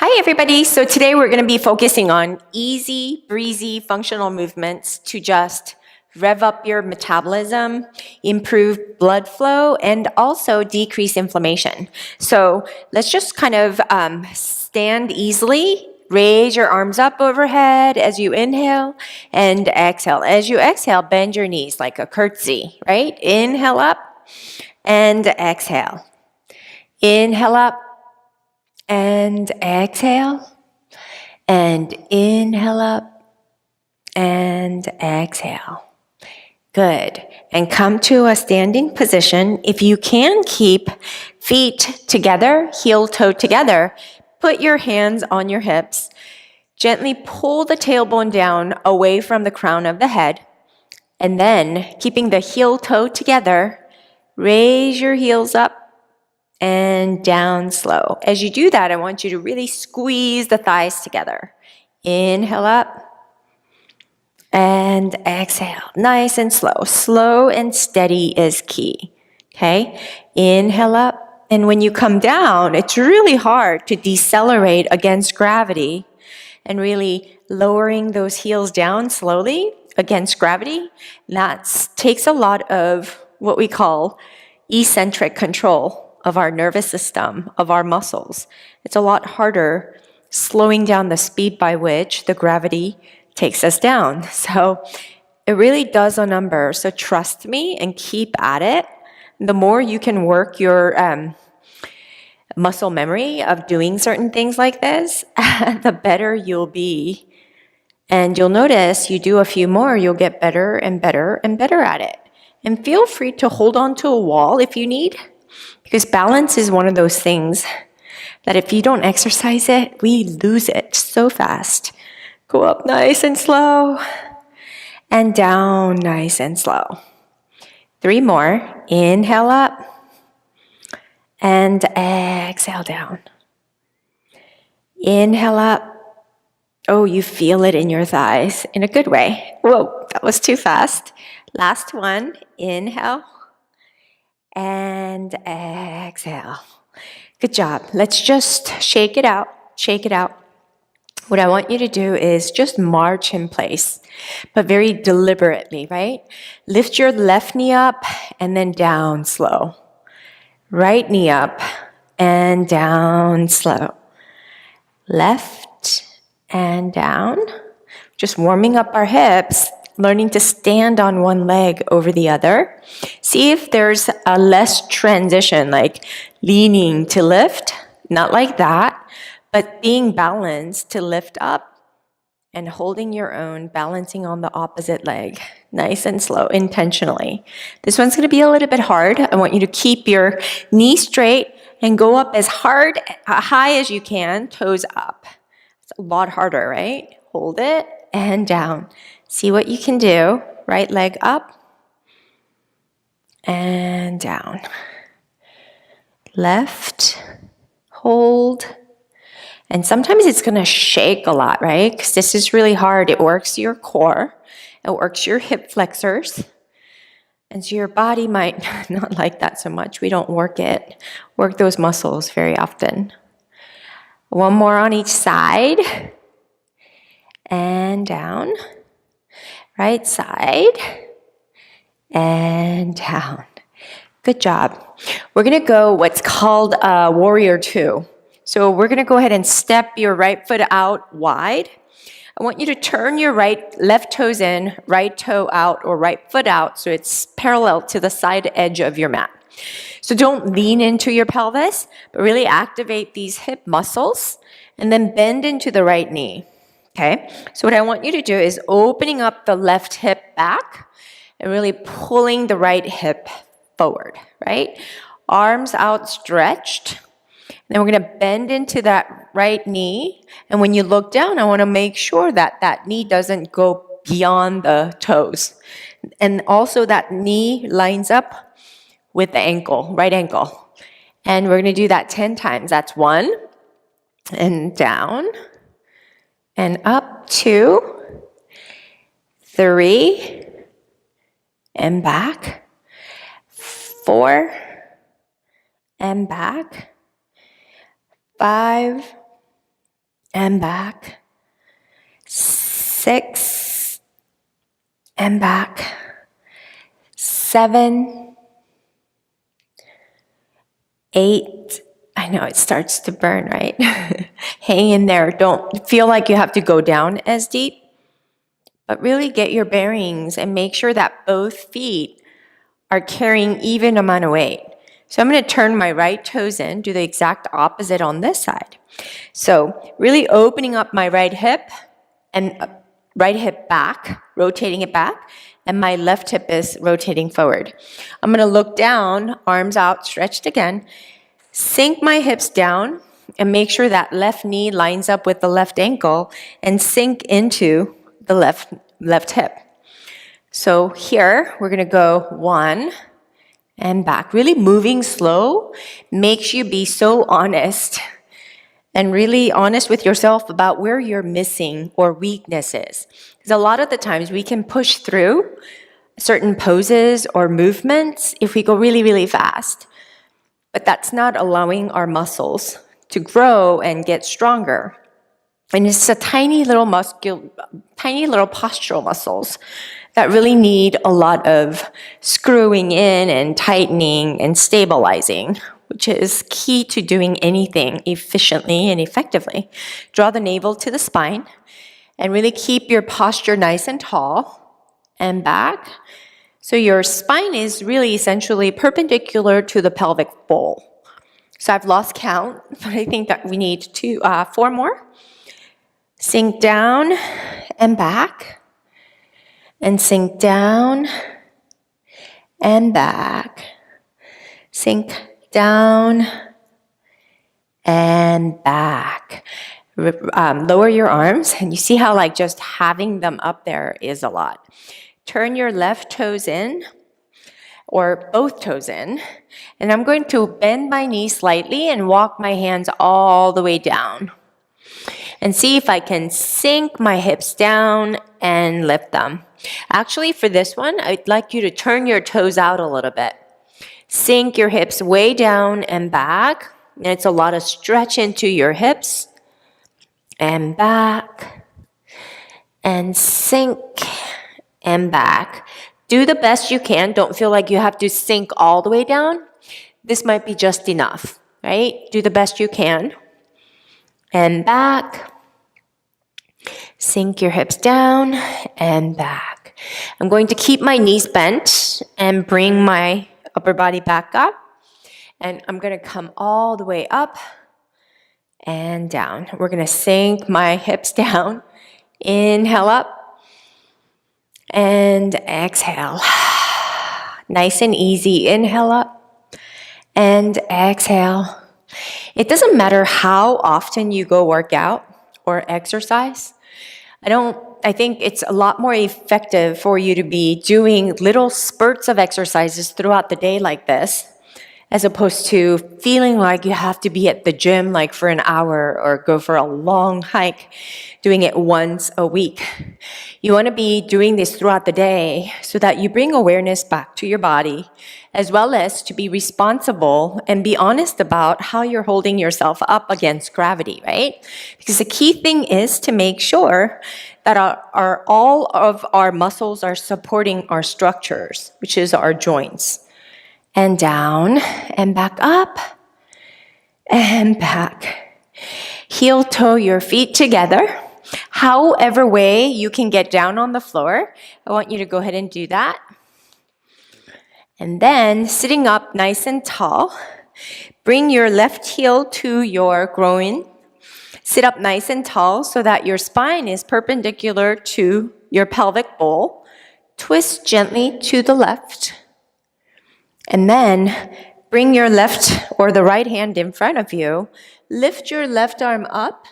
Hi, everybody. So today we're going to be focusing on easy, breezy functional movements to just rev up your metabolism, improve blood flow, and also decrease inflammation. So let's just kind of stand easily. Raise your arms up overhead as you inhale and exhale. As you exhale, bend your knees like a curtsy, right? Inhale up and exhale. Inhale up and exhale, and inhale up and exhale. Good. And come to a standing position. If you can keep feet together, heel toe together, put your hands on your hips. Gently pull the tailbone down away from the crown of the head. And then, keeping the heel toe together, raise your heels up and down slow. As you do that, I want you to really squeeze the thighs together. Inhale up and exhale. Nice and slow. Slow and steady is key. Okay? Inhale up. And when you come down, it's really hard to decelerate against gravity and really lowering those heels down slowly against gravity. That takes a lot of what we call eccentric control of our nervous system, of our muscles. It's a lot harder slowing down the speed by which the gravity takes us down. So it really does a number. So trust me and keep at it. The more you can work your muscle memory of doing certain things like this, the better you'll be. And you'll notice you do a few more, you'll get better and better and better at it. And feel free to hold on to a wall if you need, because balance is one of those things that if you don't exercise it, we lose it so fast. Go up nice and slow, and down nice and slow. 3 more. Inhale up, and exhale down. Inhale up. Oh, you feel it in your thighs in a good way. Whoa, that was too fast. Last one. Inhale and exhale. Good job. Let's just shake it out. Shake it out. What I want you to do is just march in place, but very deliberately, right? Lift your left knee up and then down slow. Right knee up and down slow. Left and down. Just warming up our hips, learning to stand on one leg over the other. See if there's a less transition, like leaning to lift, not like that, but being balanced to lift up and holding your own, balancing on the opposite leg, nice and slow, intentionally. This one's gonna be a little bit hard. I want you to keep your knee straight and go up as high as you can, toes up. It's a lot harder, right? Hold it and down. See what you can do. Right leg up and down. Left, hold. And sometimes it's going to shake a lot, right? Because this is really hard. It works your core. It works your hip flexors. And so your body might not like that so much. We don't work those muscles very often. One more on each side. And down. Right side. And down. Good job. We're going to go what's called Warrior 2. So we're going to go ahead and step your right foot out wide. I want you to turn your left toes in, right toe out, or right foot out so it's parallel to the side edge of your mat. So don't lean into your pelvis, but really activate these hip muscles and then bend into the right knee. Okay? So what I want you to do is opening up the left hip back and really pulling the right hip forward, right? Arms outstretched. Then we're going to bend into that right knee. And when you look down, I want to make sure that that knee doesn't go beyond the toes. And also that knee lines up with the ankle, right ankle. And we're going to do that 10 times. That's 1, and down, and up, 2, 3, and back, 4, and back, 5, and back. 6 and back. 7, 8. I know it starts to burn, right? Hang in there. Don't feel like you have to go down as deep, but really get your bearings and make sure that both feet are carrying even amount of weight. So I'm going to turn my right toes in, do the exact opposite on this side. So really opening up my right hip and right hip back, rotating it back, and my left hip is rotating forward. I'm going to look down, arms out, stretched again, sink my hips down, and make sure that left knee lines up with the left ankle and sink into the left hip. So here, we're going to go 1 and back. Really moving slow makes you be so honest and really honest with yourself about where you're missing or weakness is. Because a lot of the times we can push through certain poses or movements if we go really, really fast. But that's not allowing our muscles to grow and get stronger. And it's a tiny little postural muscles that really need a lot of screwing in and tightening and stabilizing, which is key to doing anything efficiently and effectively. Draw the navel to the spine and really keep your posture nice and tall and back. So your spine is really essentially perpendicular to the pelvic bowl. So I've lost count, but I think that we need 4 more. Sink down and back, and sink down and back. Sink down and back. Lower your arms, and you see how like just having them up there is a lot. Turn your left toes in, or both toes in, and I'm going to bend my knee slightly and walk my hands all the way down. And see if I can sink my hips down and lift them. Actually, for this one, I'd like you to turn your toes out a little bit. Sink your hips way down and back. And it's a lot of stretch into your hips. And back. And sink and back. Do the best you can. Don't feel like you have to sink all the way down. This might be just enough, right? Do the best you can. And back. Sink your hips down and back. I'm going to keep my knees bent and bring my upper body back up. And I'm going to come all the way up and down. We're going to sink my hips down. Inhale up and exhale. Nice and easy. Inhale up and exhale. It doesn't matter how often you go work out or exercise. I think it's a lot more effective for you to be doing little spurts of exercises throughout the day like this, as opposed to feeling like you have to be at the gym like for an hour or go for a long hike, doing it once a week. You want to be doing this throughout the day so that you bring awareness back to your body, as well as to be responsible and be honest about how you're holding yourself up against gravity, right? Because the key thing is to make sure that all of our muscles are supporting our structures, which is our joints. And down, and back up, and back. Heel toe your feet together. However way you can get down on the floor, I want you to go ahead and do that. And then sitting up nice and tall, bring your left heel to your groin. Sit up nice and tall so that your spine is perpendicular to your pelvic bowl. Twist gently to the left. And then bring your left or the right hand in front of you. Lift your left arm up.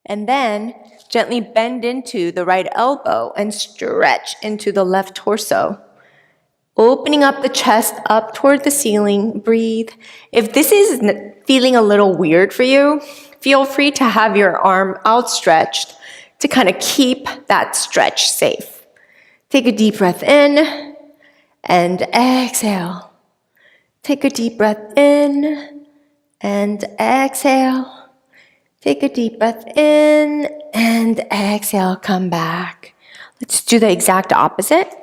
And then gently bend into the right elbow and stretch into the left torso. Opening up the chest up toward the ceiling. Breathe. If this is feeling a little weird for you, feel free to have your arm outstretched to kind of keep that stretch safe. Take a deep breath in. And exhale. Take a deep breath in and exhale. Take a deep breath in and exhale, come back. Let's do the exact opposite.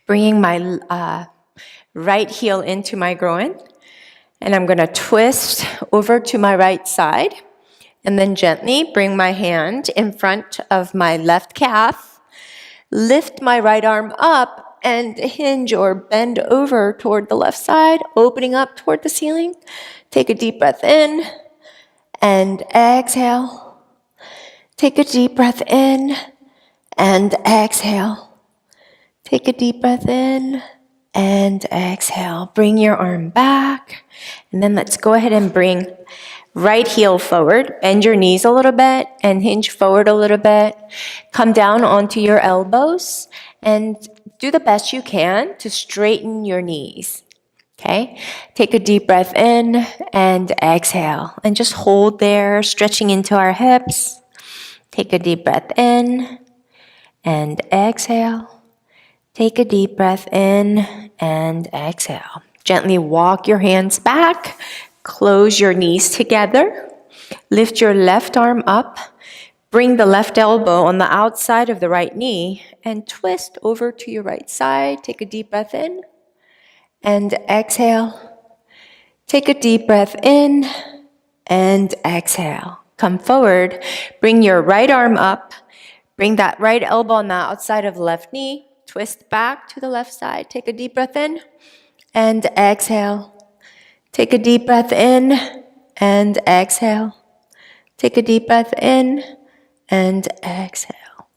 Bringing my right heel into my groin. And I'm going to twist over to my right side. And then gently bring my hand in front of my left calf. Lift my right arm up and hinge or bend over toward the left side, opening up toward the ceiling. Take a deep breath in and exhale. Take a deep breath in and exhale. Take a deep breath in and exhale. Bring your arm back. And then let's go ahead and bring right heel forward. Bend your knees a little bit and hinge forward a little bit. Come down onto your elbows and do the best you can to straighten your knees. Okay? Take a deep breath in and exhale. And just hold there, stretching into our hips. Take a deep breath in and exhale. Take a deep breath in and exhale. Gently walk your hands back. Close your knees together. Lift your left arm up. Bring the left elbow on the outside of the right knee and twist over to your right side. Take a deep breath in and exhale. Take a deep breath in and exhale. Come forward. Bring your right arm up. Bring that right elbow on the outside of the left knee. Twist back to the left side. Take a deep breath in and exhale. Take a deep breath in and exhale. Take a deep breath in and exhale.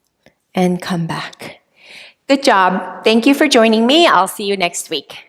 And come back. Good job. Thank you for joining me. I'll see you next week.